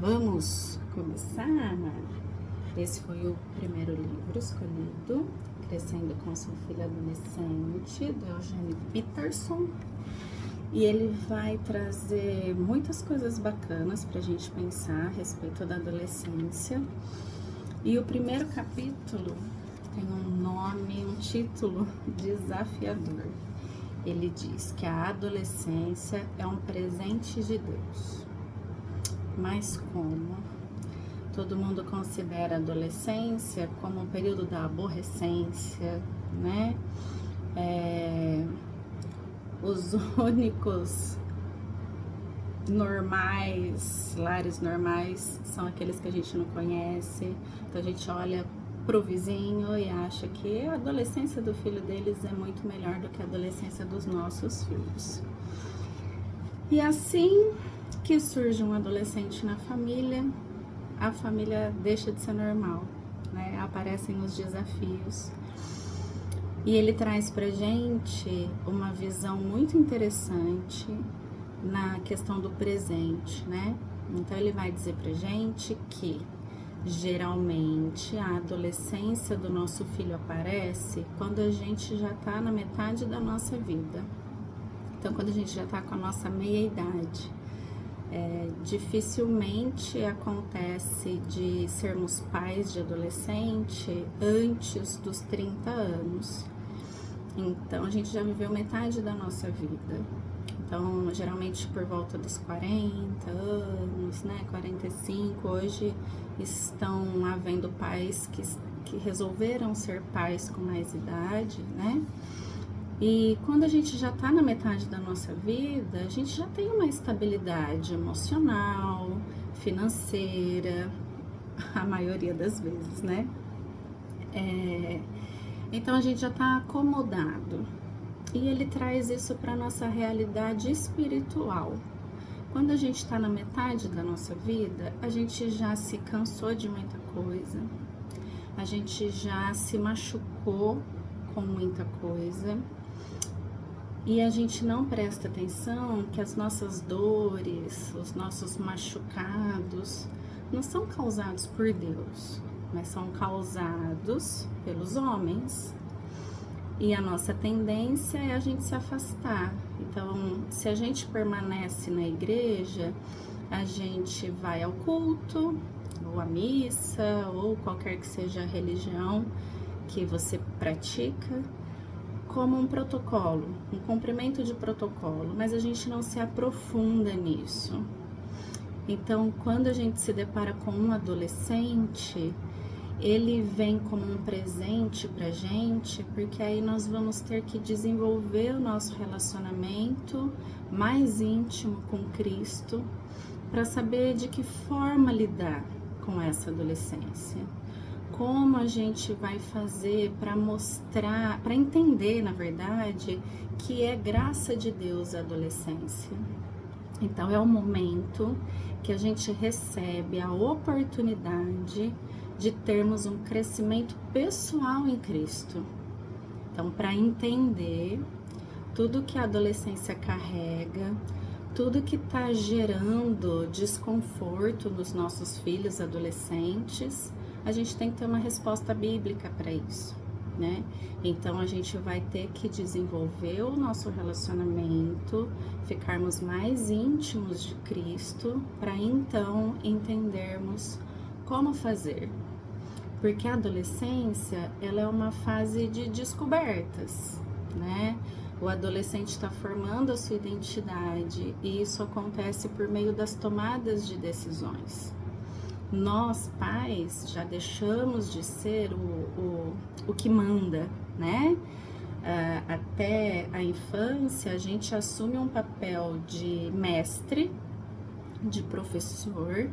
Vamos começar? Esse foi o primeiro livro escolhido, Crescendo com seu filho adolescente, do Eugene Peterson. E ele vai trazer muitas coisas bacanas para a gente pensar a respeito da adolescência. E o primeiro capítulo tem um nome, um título desafiador. Ele diz que a adolescência é um presente de Deus. Mas como? Todo mundo considera a adolescência como um período da aborrecência, né? Os únicos normais, lares normais, são aqueles que a gente não conhece. Então a gente olha pro vizinho e acha que a adolescência do filho deles é muito melhor do que a adolescência dos nossos filhos. E assim que surge um adolescente na família, a família deixa de ser normal, né? Aparecem os desafios. E ele traz pra gente uma visão muito interessante na questão do presente, né? Então ele vai dizer pra gente que geralmente a adolescência do nosso filho aparece quando a gente já tá na metade da nossa vida. Então quando a gente já tá com a nossa meia-idade. Dificilmente acontece de sermos pais de adolescente antes dos 30 anos. Então, a gente já viveu metade da nossa vida. Então, geralmente por volta dos 40 anos, né, 45, hoje estão havendo pais que resolveram ser pais com mais idade, né? E quando a gente já está na metade da nossa vida, a gente já tem uma estabilidade emocional, financeira, a maioria das vezes, né? Então a gente já está acomodado. E ele traz isso para a nossa realidade espiritual. Quando a gente está na metade da nossa vida, a gente já se cansou de muita coisa, a gente já se machucou com muita coisa. E a gente não presta atenção que as nossas dores, os nossos machucados, não são causados por Deus, mas são causados pelos homens. E a nossa tendência é a gente se afastar. Então, se a gente permanece na igreja, a gente vai ao culto, ou à missa, ou qualquer que seja a religião que você pratica, como um protocolo, um cumprimento de protocolo, mas a gente não se aprofunda nisso. Então, quando a gente se depara com um adolescente, ele vem como um presente pra gente, porque aí nós vamos ter que desenvolver o nosso relacionamento mais íntimo com Cristo, para saber de que forma lidar com essa adolescência. Como a gente vai fazer para mostrar, para entender, na verdade, que é graça de Deus a adolescência. Então é o momento que a gente recebe a oportunidade de termos um crescimento pessoal em Cristo. Então, para entender tudo que a adolescência carrega, tudo que está gerando desconforto nos nossos filhos adolescentes, a gente tem que ter uma resposta bíblica para isso, né? Então a gente vai ter que desenvolver o nosso relacionamento, ficarmos mais íntimos de Cristo, para então entendermos como fazer. Porque a adolescência, ela é uma fase de descobertas, né? O adolescente está formando a sua identidade e isso acontece por meio das tomadas de decisões. Nós, pais, já deixamos de ser o que manda, né? Até a infância, a gente assume um papel de mestre, de professor,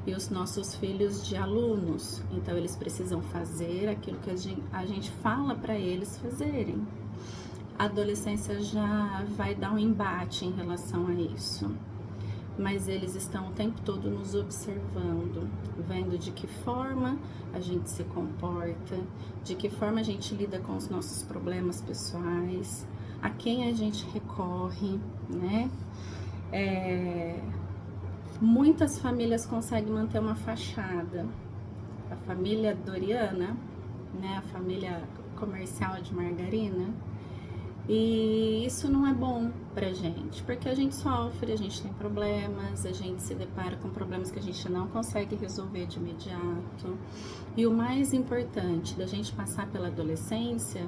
e os nossos filhos de alunos. Então, eles precisam fazer aquilo que a gente fala para eles fazerem. A adolescência já vai dar um embate em relação a isso. Mas eles estão o tempo todo nos observando, vendo de que forma a gente se comporta, de que forma a gente lida com os nossos problemas pessoais, a quem a gente recorre, né? Muitas famílias conseguem manter uma fachada. A família Doriana, né, a família comercial de margarina, e isso não é bom pra gente, porque a gente sofre, a gente tem problemas, a gente se depara com problemas que a gente não consegue resolver de imediato. E o mais importante da gente passar pela adolescência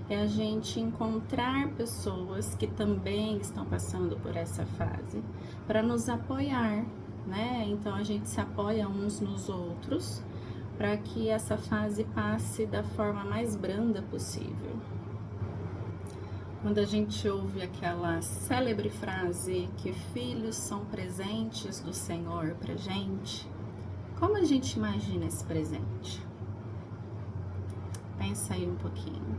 é a gente encontrar pessoas que também estão passando por essa fase, para nos apoiar, né? Então a gente se apoia uns nos outros para que essa fase passe da forma mais branda possível. Quando a gente ouve aquela célebre frase que filhos são presentes do Senhor pra gente, como a gente imagina esse presente? Pensa aí um pouquinho.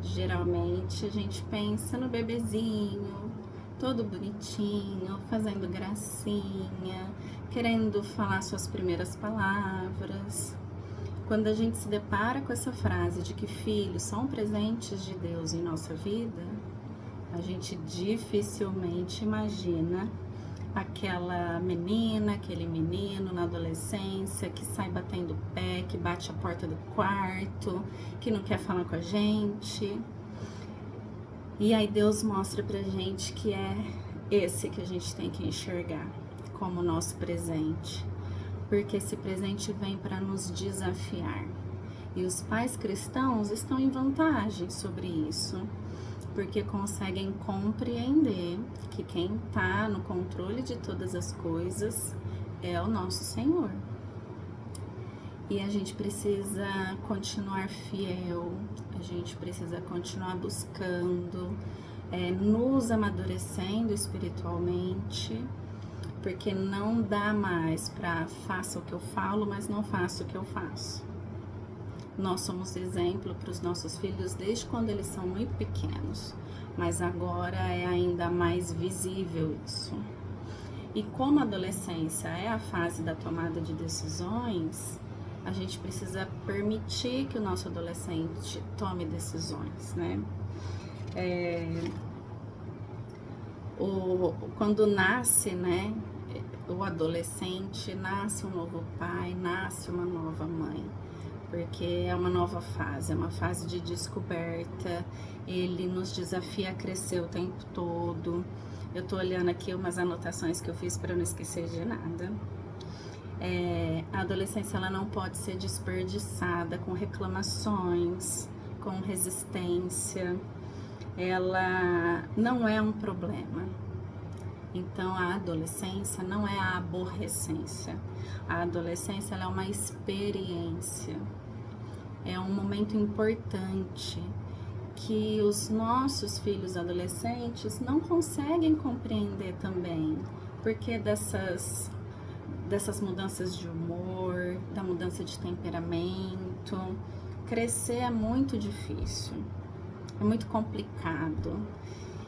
Geralmente a gente pensa no bebezinho, todo bonitinho, fazendo gracinha, querendo falar suas primeiras palavras. Quando a gente se depara com essa frase de que filhos são presentes de Deus em nossa vida, a gente dificilmente imagina aquela menina, aquele menino na adolescência que sai batendo o pé, que bate a porta do quarto, que não quer falar com a gente. E aí Deus mostra pra gente que é esse que a gente tem que enxergar como nosso presente. Porque esse presente vem para nos desafiar. E os pais cristãos estão em vantagem sobre isso, porque conseguem compreender que quem está no controle de todas as coisas é o nosso Senhor. E a gente precisa continuar fiel, a gente precisa continuar buscando, nos amadurecendo espiritualmente, porque não dá mais para faça o que eu falo, mas não faço o que eu faço. Nós somos exemplo para os nossos filhos desde quando eles são muito pequenos, mas agora é ainda mais visível isso. E como a adolescência é a fase da tomada de decisões, a gente precisa permitir que o nosso adolescente tome decisões, né? Quando nasce, né, o adolescente, nasce um novo pai, nasce uma nova mãe, porque é uma nova fase, é uma fase de descoberta, ele nos desafia a crescer o tempo todo. Eu tô olhando aqui umas anotações que eu fiz para não esquecer de nada. A adolescência ela não pode ser desperdiçada com reclamações, com resistência, ela não é um problema. Então a adolescência não é a aborrecência, a adolescência ela é uma experiência, é um momento importante que os nossos filhos adolescentes não conseguem compreender também, porque dessas mudanças de humor, da mudança de temperamento, crescer é muito difícil, é muito complicado.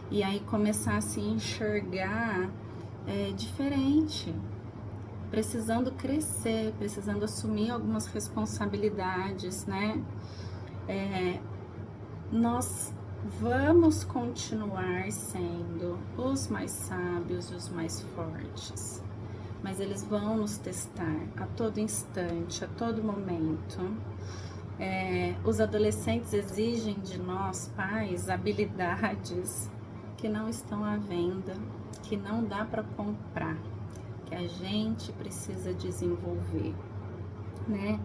E aí começar a se enxergar diferente, precisando crescer, precisando assumir algumas responsabilidades, né? Nós vamos continuar sendo os mais sábios, os mais fortes, mas eles vão nos testar a todo instante, a todo momento. Os adolescentes exigem de nós, pais, habilidades que não estão à venda, que não dá para comprar, que a gente precisa desenvolver, né?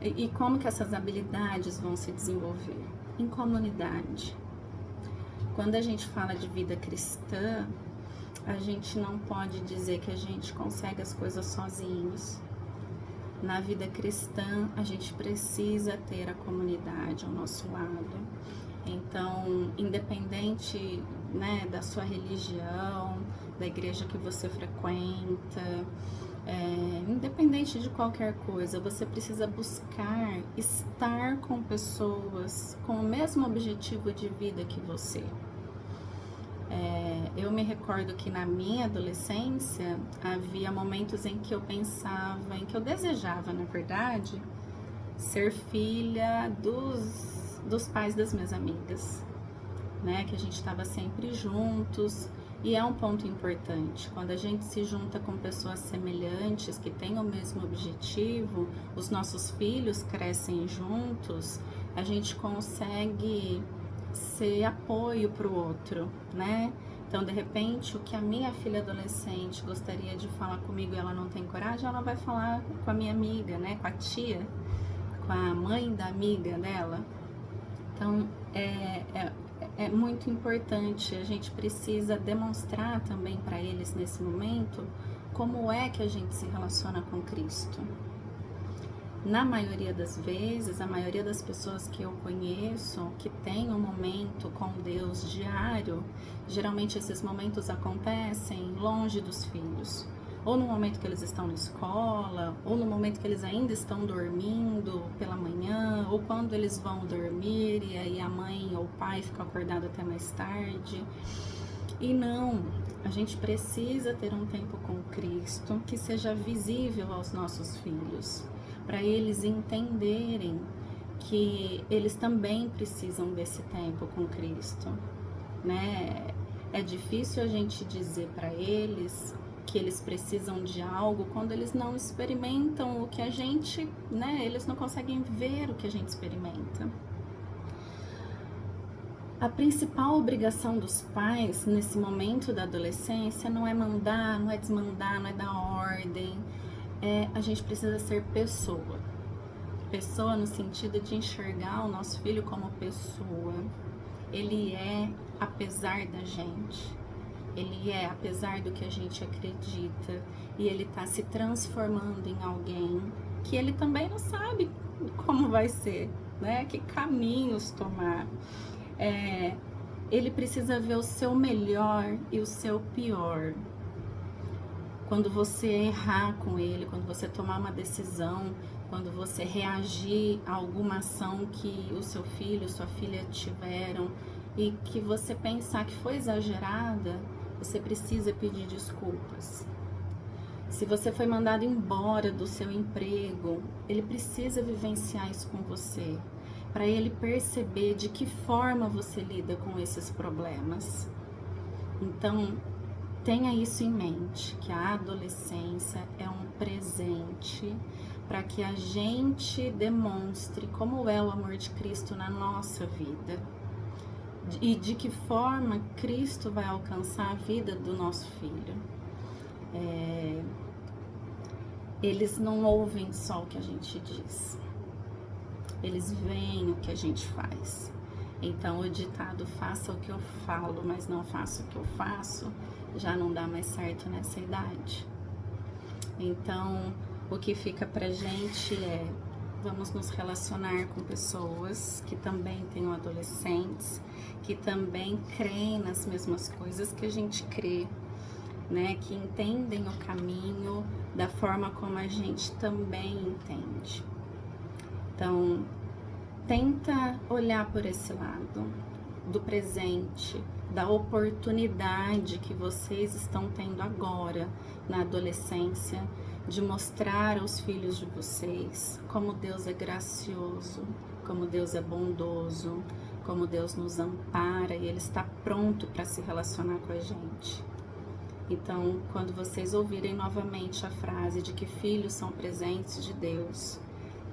E como que essas habilidades vão se desenvolver? Em comunidade. Quando a gente fala de vida cristã, a gente não pode dizer que a gente consegue as coisas sozinhos. Na vida cristã, a gente precisa ter a comunidade ao nosso lado. Então, independente, né, da sua religião, da igreja que você frequenta, independente de qualquer coisa, você precisa buscar estar com pessoas com o mesmo objetivo de vida que você. Eu me recordo que na minha adolescência havia momentos em que eu pensava, em que eu desejava, na verdade, ser filha dos pais das minhas amigas, né? Que a gente estava sempre juntos E é um ponto importante, quando a gente se junta com pessoas semelhantes, que têm o mesmo objetivo, os nossos filhos crescem juntos, a gente consegue ser apoio para o outro, né? Então, de repente, o que a minha filha adolescente gostaria de falar comigo e ela não tem coragem, ela vai falar com a minha amiga, né? Com a tia, com a mãe da amiga dela. Então, é muito importante, a gente precisa demonstrar também para eles nesse momento como é que a gente se relaciona com Cristo. Na maioria das vezes, a maioria das pessoas que eu conheço que tem um momento com Deus diário, geralmente esses momentos acontecem longe dos filhos. Ou no momento que eles estão na escola, ou no momento que eles ainda estão dormindo pela manhã, ou quando eles vão dormir e aí a mãe ou o pai fica acordado até mais tarde. E não, a gente precisa ter um tempo com Cristo que seja visível aos nossos filhos, para eles entenderem que eles também precisam desse tempo com Cristo, né? É difícil a gente dizer para eles que eles precisam de algo quando eles não experimentam o que a gente, né? Eles não conseguem ver o que a gente experimenta. A principal obrigação dos pais nesse momento da adolescência não é mandar, não é desmandar, não é dar ordem. A gente precisa ser pessoa. Pessoa no sentido de enxergar o nosso filho como pessoa. Ele é apesar da gente. Ele é apesar do que a gente acredita. E ele está se transformando em alguém que ele também não sabe como vai ser, né? Que caminhos tomar. Ele precisa ver o seu melhor e o seu pior. Quando você errar com ele, quando você tomar uma decisão, quando você reagir a alguma ação que o seu filho, sua filha tiveram e que você pensar que foi exagerada, você precisa pedir desculpas. Se você foi mandado embora do seu emprego, ele precisa vivenciar isso com você, para ele perceber de que forma você lida com esses problemas. Então, tenha isso em mente, que a adolescência é um presente para que a gente demonstre como é o amor de Cristo na nossa vida e de que forma Cristo vai alcançar a vida do nosso filho. Eles não ouvem só o que a gente diz, eles veem o que a gente faz. Então o ditado faça o que eu falo, mas não faça o que eu faço, já não dá mais certo nessa idade. Então o que fica pra gente é: vamos nos relacionar com pessoas que também tenham adolescentes, que também creem nas mesmas coisas que a gente crê, né? Que entendem o caminho da forma como a gente também entende. Então, tenta olhar por esse lado, do presente, da oportunidade que vocês estão tendo agora na adolescência, de mostrar aos filhos de vocês como Deus é gracioso, como Deus é bondoso, como Deus nos ampara e Ele está pronto para se relacionar com a gente. Então, quando vocês ouvirem novamente a frase de que filhos são presentes de Deus,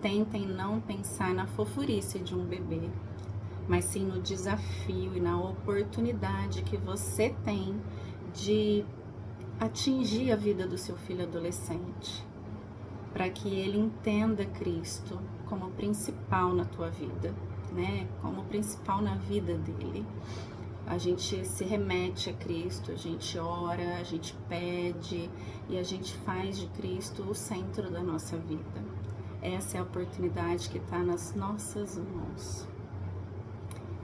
tentem não pensar na fofurice de um bebê, mas sim no desafio e na oportunidade que você tem de atingir a vida do seu filho adolescente, para que ele entenda Cristo como principal na tua vida, né? Como principal na vida dele. A gente se remete a Cristo, a gente ora, a gente pede e a gente faz de Cristo o centro da nossa vida. Essa é a oportunidade que está nas nossas mãos.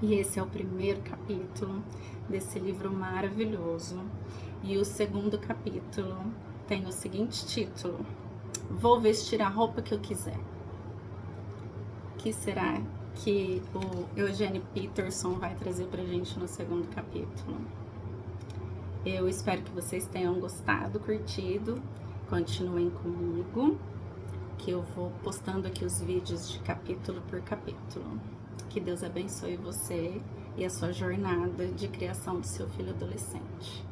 E esse é o primeiro capítulo desse livro maravilhoso. E o segundo capítulo tem o seguinte título: Vou vestir a roupa que eu quiser. O que será que o Eugene Peterson vai trazer pra gente no segundo capítulo? Eu espero que vocês tenham gostado, curtido. Continuem comigo, que eu vou postando aqui os vídeos de capítulo por capítulo. Que Deus abençoe você e a sua jornada de criação do seu filho adolescente.